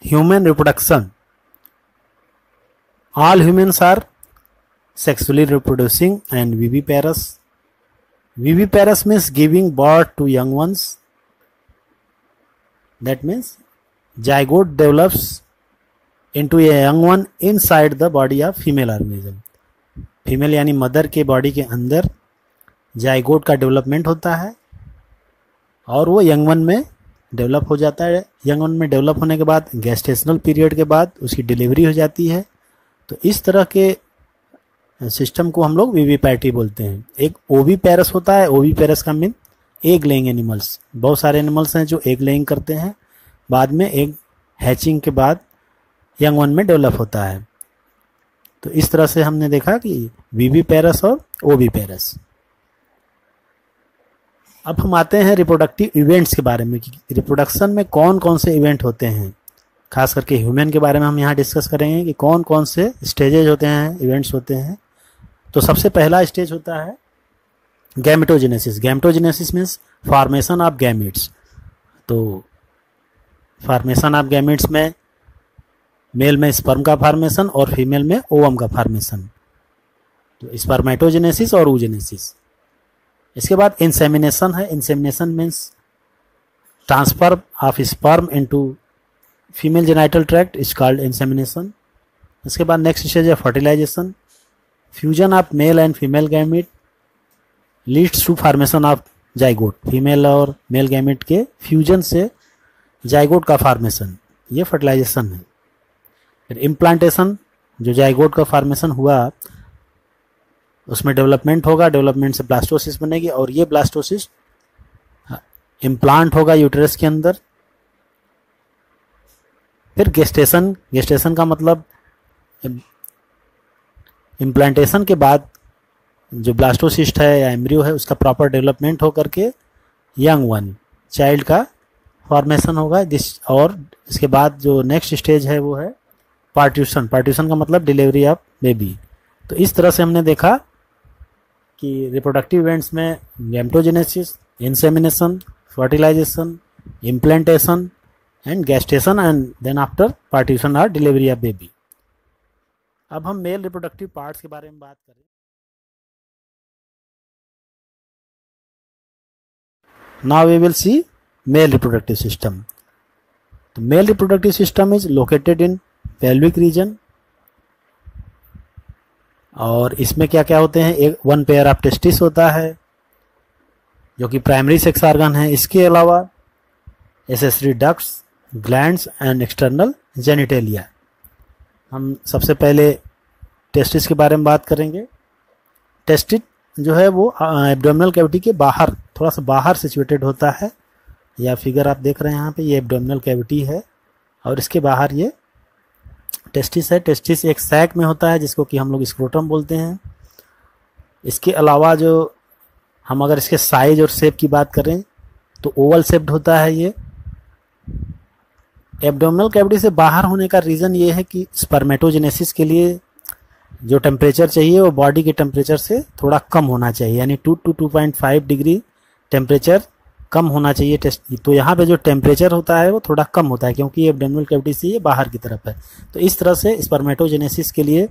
human reproduction. All humans are sexually reproducing and viviparous. Viviparous means giving birth to young ones. That means zygote develops into a young one inside the body of female organism. Female यानी mother के body के अंदर zygote का development होता है और वो young one में डेवलप हो जाता है। यंग वन में डेवलप होने के बाद गेस्टेशनल पीरियड के बाद उसकी डिलीवरी हो जाती है। तो इस तरह के सिस्टम को हम लोग विविपैरिटी बोलते हैं। एक ओविपेरस होता है। ओविपेरस का मीन एग लेइंग एनिमल्स। बहुत सारे एनिमल्स हैं जो एग लेइंग करते हैं, बाद में एग हैचिंग के बाद यंग वन में डेवलप होता है। तो इस तरह से हमने देखा कि विविपेरस और ओविपेरस। अब हम आते हैं रिप्रोडक्टिव इवेंट्स के बारे में कि रिप्रोडक्शन में कौन कौन से इवेंट होते हैं। खास करके ह्यूमन के बारे में हम यहाँ डिस्कस करेंगे कि कौन कौन से स्टेजेज होते हैं, इवेंट्स होते हैं। तो सबसे पहला स्टेज होता है gametogenesis. Gametogenesis means formation of gametes. तो फॉर्मेशन ऑफ गैमेट्स में मेल में स्पर्म का फॉर्मेशन और फीमेल में ओवम का फॉर्मेशन। तो स्पर्मेटोजेनेसिस और oogenesis। इसके बाद इंसेमिनेशन है। Insemination means transfer of sperm into female genital tract is called insemination. इसके बाद नेक्स्ट स्टेज है fertilisation. Fusion of male and female gamete leads to formation of zygote. Female और male gamete के fusion से zygote का formation, ये fertilisation है। फिर इम्प्लांटेशन, जो जाइगोट का फॉर्मेशन हुआ उसमें डेवलपमेंट होगा, डेवलपमेंट से ब्लास्टोसिस बनेगी और ये ब्लास्टोसिस इम्प्लांट होगा यूटेरस के अंदर। फिर गेस्टेशन, गेस्टेशन का मतलब इम्प्लांटेशन के बाद जो ब्लास्टोसिस्ट है या एम्ब्रियो है उसका प्रॉपर डेवलपमेंट होकर के यंग वन चाइल्ड का फॉर्मेशन होगा। और इसके बाद जो नेक्स्ट स्टेज है वो है पार्ट्यूशन। पार्ट्यूशन का मतलब डिलीवरी ऑफ बेबी। तो इस तरह से हमने देखा कि रिप्रोडक्टिव इवेंट्स में gametogenesis, insemination, fertilisation, implantation and gestation and then after parturition और डिलीवरी ऑफ बेबी। अब हम मेल रिप्रोडक्टिव पार्ट्स के बारे में बात करें। Now we will see male reproductive system. तो male reproductive system is located in pelvic region और इसमें क्या क्या होते हैं, एक वन पेयर ऑफ टेस्टिस होता है जो कि प्राइमरी सेक्स ऑर्गन है। इसके अलावा accessory ducts, glands and external genitalia. हम सबसे पहले टेस्टिस के बारे में बात करेंगे। टेस्टिस जो है वो एब्डोमिनल कैविटी के बाहर, थोड़ा सा बाहर सिचुएटेड होता है। या फिगर आप देख रहे हैं यहाँ पे, ये एब्डोमिनल कैविटी है और इसके बाहर ये टेस्टिस है। टेस्टिस एक सैक में होता है जिसको कि हम लोग स्क्रोटम बोलते हैं। इसके अलावा जो हम अगर इसके साइज और शेप की बात करें तो ओवल शेप्ड होता है ये। एब्डोमिनल कैविटी से बाहर होने का रीज़न ये है कि स्पर्मेटोजेनेसिस के लिए जो टेम्परेचर चाहिए वो बॉडी के टेम्परेचर से थोड़ा कम होना चाहिए, यानी 2 to 2.5 डिग्री टेम्परेचर कम होना चाहिए। तो यहाँ पे जो टेम्परेचर होता है वो थोड़ा कम होता है क्योंकि ये एब्डोमिनल कैविटी से ये बाहर की तरफ है। तो इस तरह से स्पर्मेटोजेनेसिस के लिए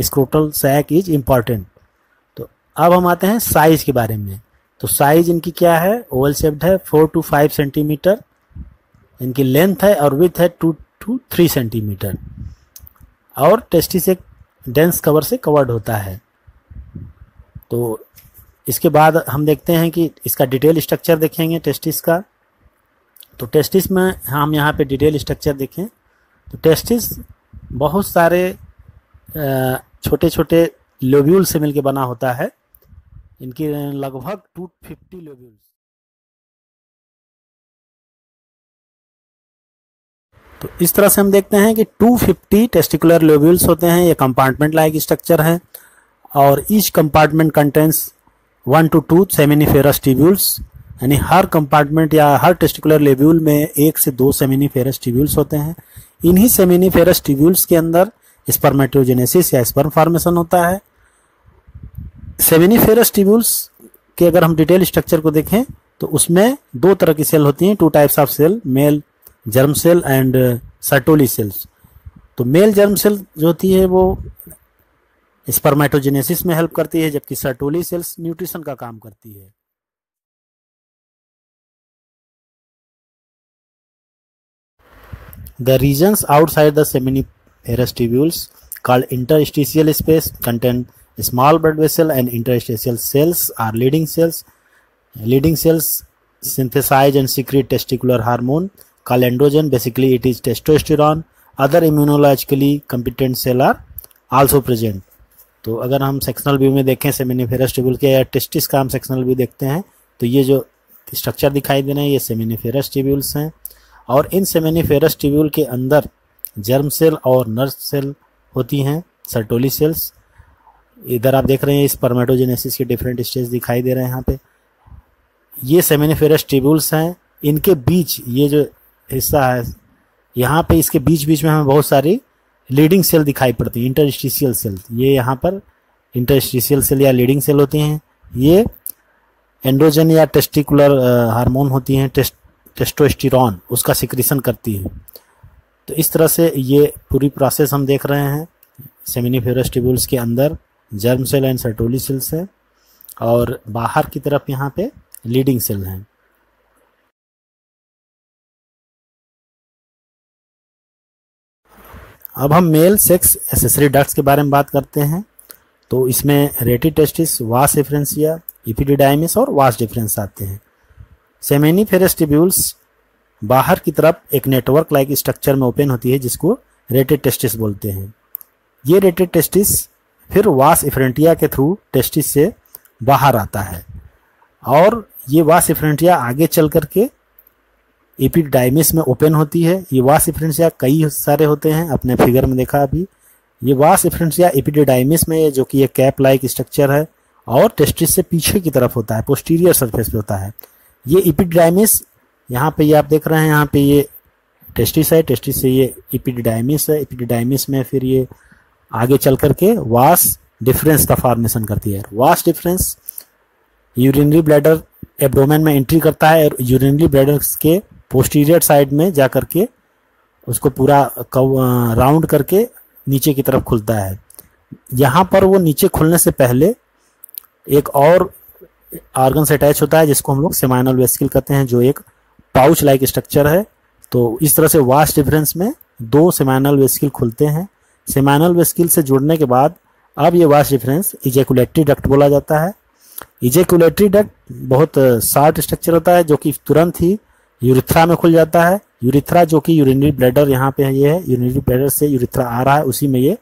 स्क्रोटल सैक इज इम्पॉर्टेंट। तो अब हम आते हैं साइज के बारे में। तो साइज इनकी क्या है, ओवल शेप्ड है, 4 to 5 सेंटीमीटर इनकी लेंथ है और विथ है 2 to 3 सेंटीमीटर। और टेस्टिस एक डेंस कवर से कवर्ड होता है। तो इसके बाद हम देखते हैं कि इसका डिटेल स्ट्रक्चर देखेंगे टेस्टिस का। तो टेस्टिस में हम यहाँ पे डिटेल स्ट्रक्चर देखें तो टेस्टिस बहुत सारे छोटे छोटे लोब्यूल से मिलकर बना होता है। इनकी लगभग 250 लोब्यूल्स। तो इस तरह से हम देखते हैं कि 250 टेस्टिकुलर लोब्यूल्स होते हैं। ये कंपार्टमेंट लाइक स्ट्रक्चर है और each compartment contains 1 to 2 seminiferous tubules, यानी हर कंपार्टमेंट या हर टेस्टिकुलर लोब्यूल में 1 से 2 सेमिनिफेरस ट्यूब्यूल्स होते हैं। इन्हीं सेमिनिफेरस ट्यूब्यूल्स के अंदर स्पर्मेटोजेनेसिस या स्पर्म फॉर्मेशन होता है। सेमिनिफेरस ट्यूब्यूल्स के अगर हम डिटेल स्ट्रक्चर को देखें तो उसमें 2 तरह की सेल होती हैं, 2 types of cell, male germ cell and sertoli cells. तो मेल जर्म सेल जो होती है वो स्पर्मेटोजेनेसिस में हेल्प करती है, जबकि सर्टोली सेल्स न्यूट्रिशन का काम करती है। The regions outside the seminiferous tubules, called interstitial space, contain small blood vessel and interstitial cells are leading cells. Leading cells synthesize and secrete testicular hormone called androgen. Basically, it is testosterone. Other immunologically competent cell are also present. तो अगर हम sectional view में देखें seminiferous tubule के या testis का हम sectional view देखते हैं तो ये जो स्ट्रक्चर दिखाई दे रहे हैं ये सेमिनिफेरस ट्यूब्यूल्स हैं। और इन सेमिनिफेरस ट्यूब्यूल के अंदर जर्म सेल और नर्व सेल होती हैं, सर्टोली सेल्स। इधर आप देख रहे हैं स्पर्मेटोजेनेसिस के डिफरेंट स्टेज दिखाई दे रहे हैं यहाँ पे। ये सेमिनिफेरस ट्यूब्यूल्स हैं, इनके बीच ये जो हिस्सा है यहाँ पे इसके बीच बीच में हमें बहुत सारी लीडिंग सेल दिखाई पड़ती है, इंटरस्टिशियल सेल। ये यहाँ पर इंटरस्टिशियल सेल या लीडिंग सेल होती हैं। ये एंड्रोजन या टेस्टिकुलर हार्मोन होती हैं, टेस्टोस्टेरोन, उसका सिक्रीशन करती है। तो इस तरह से ये पूरी प्रोसेस हम देख रहे हैं। सेमिनिफेरस ट्यूब्यूल्स के अंदर germ cell and sertoli cells है और बाहर की तरफ यहाँ पे लीडिंग सेल हैं। अब हम मेल सेक्स एसेसरी डक्ट्स के बारे में बात करते हैं। तो इसमें रेटी टेस्टिस, वास डिफरेंशिया, इपिडिडाइमिस और वास डिफरेंस आते हैं। सेमिनिफेरस ट्यूब्यूल्स बाहर की तरफ एक नेटवर्क लाइक स्ट्रक्चर में ओपन होती है जिसको रेटेड टेस्टिस बोलते हैं। ये रेटेड टेस्टिस फिर वास इफरेंटिया के थ्रू टेस्टिस से बाहर आता है और ये वास इफरेंटिया आगे चल करके एपिडाइमिस में ओपन होती है। ये वास इफरेंटिया कई सारे होते हैं, अपने फिगर में देखा अभी। ये वास इफरेंटिया एपिडाइमिस में जो कि ये कैप लाइक स्ट्रक्चर है और टेस्टिस से पीछे की तरफ होता है, पोस्टीरियर सरफेस पे होता है। ये एपिडाइमिस यहाँ पे ये आप देख रहे हैं, यहाँ पे ये टेस्टिस है, टेस्टिस से ये एपिडाइमिस है। एपिडाइमिस में फिर ये आगे चल करके वास डिफरेंस का फॉर्मेशन करती है। Vas deferens urinary bladder abdomen में एंट्री करता है और यूरिनरी ब्लैडर के पोस्टीरियर साइड में जा करके उसको पूरा राउंड करके नीचे की तरफ खुलता है। यहाँ पर वो नीचे खुलने से पहले एक और ऑर्गन से अटैच होता है जिसको हम लोग सेमाइनल वेसिकल कहते हैं, जो एक पाउच लाइक स्ट्रक्चर है। तो इस तरह से वास डिफरेंस में दो सेमाइनल वेसिकल खुलते हैं। सेमाइनल वेसिकल से जुड़ने के बाद अब ये वास डिफरेंस इजैकुलेटरी डक्ट बोला जाता है। इजैकुलेटरी डक्ट बहुत शॉर्ट स्ट्रक्चर होता है जो कि तुरंत ही यूरिथ्रा में खुल जाता है। यूरिथ्रा जो कि यूरिनरी ब्लैडर यहाँ पे है, ये है यूरिनरी ब्लैडर से यूरिथ्रा आ रहा है, उसी में ये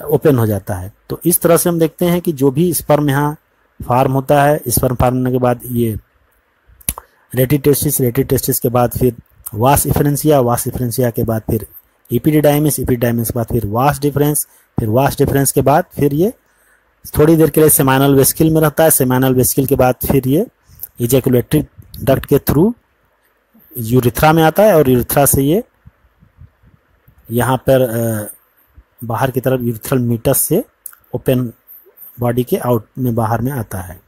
ओपन हो जाता है। तो इस तरह से हम देखते हैं कि जो भी स्पर्म यहाँ फार्म होता है, स्पर्म फार्म होने के बाद ये रेटी टेस्टिस के बाद फिर वास डिफरेंशिया के बाद फिर एपिडिडाइमिस के बाद फिर वास डिफरेंस के बाद फिर ये थोड़ी देर के लिए सेमाइनल वेसिकल में रहता है। सेमाइनल वेसिकल के बाद फिर ये इजैकुलेटरी डक्ट के थ्रू यूरिथ्रा में आता है और यूरिथ्रा से ये यहाँ पर बाहर की तरफ यूरिथ्रल मीटस से ओपन बॉडी के आउट में बाहर में आता है।